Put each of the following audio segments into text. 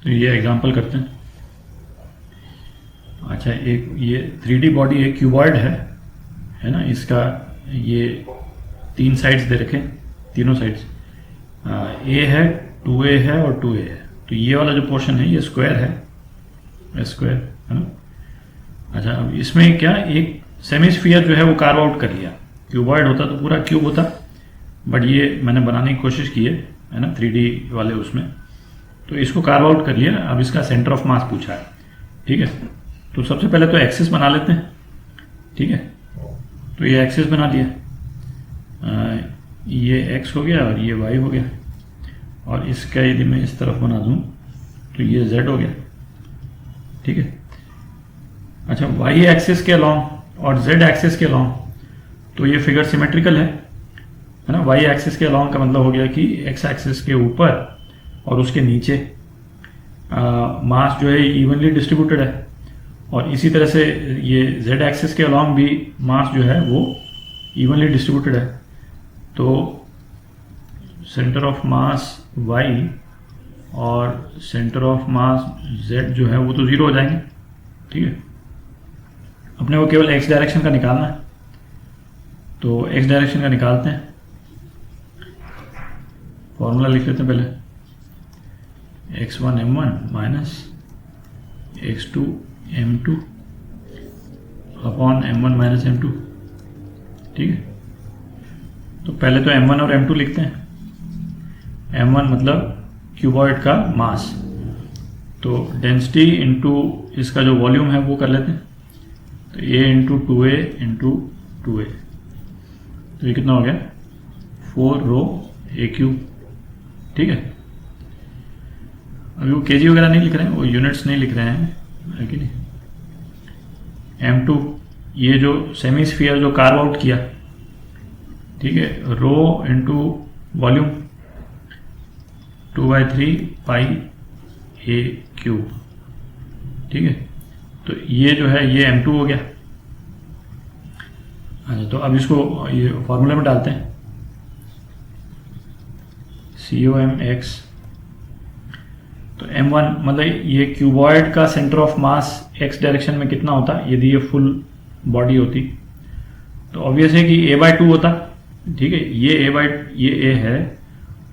तो ये एग्जांपल करते हैं। अच्छा, एक ये 3D बॉडी एक क्यूबॉइड है ना, इसका ये 3 साइड्स दे रखे, तीनों साइड्स ए है, 2A है और 2A है। तो ये वाला जो पोर्शन है ये स्क्वायर है, स्क्वायर है ना। अच्छा, अब इसमें क्या एक सेमीस्फीयर जो है वो कार्व आउट कर लिया। क्यूबॉइड होता तो पूरा क्यूब होता, बट ये मैंने बनाने की कोशिश की है ना 3D वाले उसमें, तो इसको कार्व आउट कर लिया। अब इसका सेंटर ऑफ मास पूछा है, ठीक है। तो सबसे पहले तो एक्सिस बना लेते हैं, ठीक है। तो ये एक्सिस बना लिया, ये एक्स हो गया और ये वाई हो गया, और इसका यदि मैं इस तरफ बना दूं तो ये जेड हो गया, ठीक है। अच्छा, वाई एक्सिस के अलॉन्ग और जेड एक्सिस के अलॉन्ग तो ये फिगर सिमेट्रिकल है ना। वाई एक्सिस के अलॉन्ग का मतलब हो गया कि एक्स एक्सिस के ऊपर और उसके नीचे मास जो है इवनली डिस्ट्रीब्यूटेड है, और इसी तरह से ये जेड एक्सिस के अलॉन्ग भी मास जो है वो इवनली डिस्ट्रीब्यूटेड है। तो सेंटर ऑफ मास वाई और सेंटर ऑफ मास जेड जो है वो तो जीरो हो जाएंगे, ठीक है। अपने को केवल एक्स डायरेक्शन का निकालना है, तो एक्स डायरेक्शन का निकालते हैं। फॉर्मूला लिख लेते हैं पहले, x1 m1 minus x2 m2 upon m1 minus m2, ठीक है। तो पहले तो m1 और m2 लिखते हैं। m1 मतलब क्यूबॉइड का मास, तो डेंसिटी इंटू इसका जो वॉल्यूम है वो कर लेते हैं। तो a into 2a into 2a, तो ये कितना हो गया 4 रो a क्यूब, ठीक है। अभी वो केजी वगैरह नहीं लिख रहे हैं, वो यूनिट्स नहीं लिख रहे हैं, है कि नहीं। m2 ये जो सेमीस्फीयर जो कार्व आउट किया, ठीक है, rho into volume 2/3 pi a cube, ठीक है। तो ये जो है ये m2 हो गया। अच्छा, तो अब इसको ये फॉर्मूले में डालते हैं, COMX। तो m1 मतलब ये क्यूबॉइड का centre of mass x direction में कितना होता यदि ये फुल बॉडी होती, तो ऑब्वियस है कि a/2 होता, ठीक है। ये a है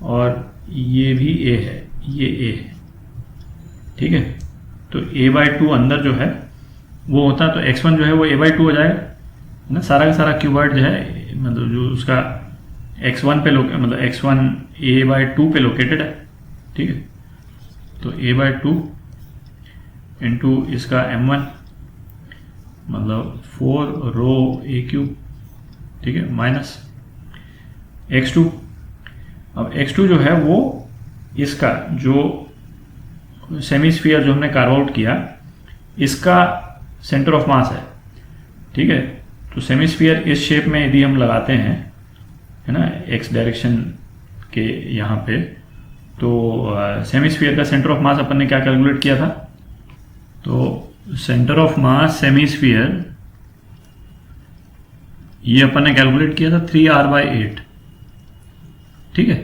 और ये भी a है, ये a है, ठीक है। तो a/2 अंदर जो है वो होता, तो x1 जो है वो a/2 हो जाएगा ना। सारा का सारा क्यूबॉइड जो है मतलब जो उसका x1 पे मतलब x1 a/2 पे लोकेटेड है, ठीक है। तो a/2 इंटू इसका m1 मतलब 4 रो a क्यूब, ठीक है, माइनस x2। अब x2 जो है वो इसका जो सेमीस्फीयर जो हमने कार्व आउट किया इसका सेंटर ऑफ मास है, ठीक है। तो सेमीस्फीयर इस शेप में यदि हम लगाते हैं, है ना, x डायरेक्शन के यहाँ पे, तो सेमीस्फीयर का सेंटर ऑफ मास अपन ने क्या कैलकुलेट किया था, तो सेंटर ऑफ मास सेमीस्फीयर ये अपन ने कैलकुलेट किया था 3r/8, ठीक है।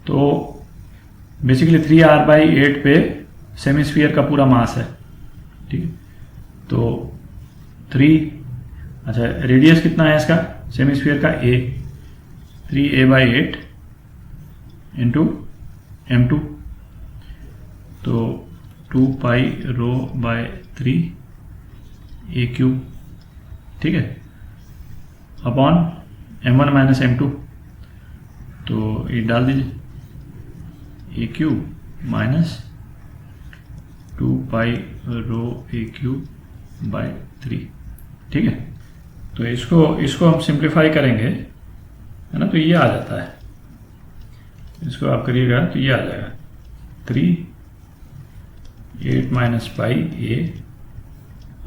तो बेसिकली 3r/8 पे सेमीस्फीयर का पूरा मास है, ठीक है। तो 3, अच्छा रेडियस कितना है इसका सेमीस्फीयर का a, 3a/8 इंटू m2, तो 2 pi row bye 3 a cube, ठीक है, अपॉन m1 माइनस m2। तो ये डाल दीजिए a cube minus 2 pi rho a cube by 3, ठीक है। तो इसको हम सिंप्लीफाई करेंगे, है ना, तो ये आ जाता है, इसको आप करिएगा तो ये आ जाएगा 3 8 minus pi a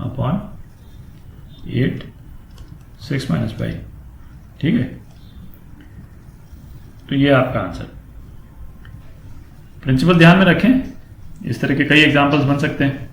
upon 8 6 minus pi, ठीक है। तो ये आपका आंसर। प्रिंसिपल ध्यान में रखें, इस तरह के कई एग्जांपल्स बन सकते हैं।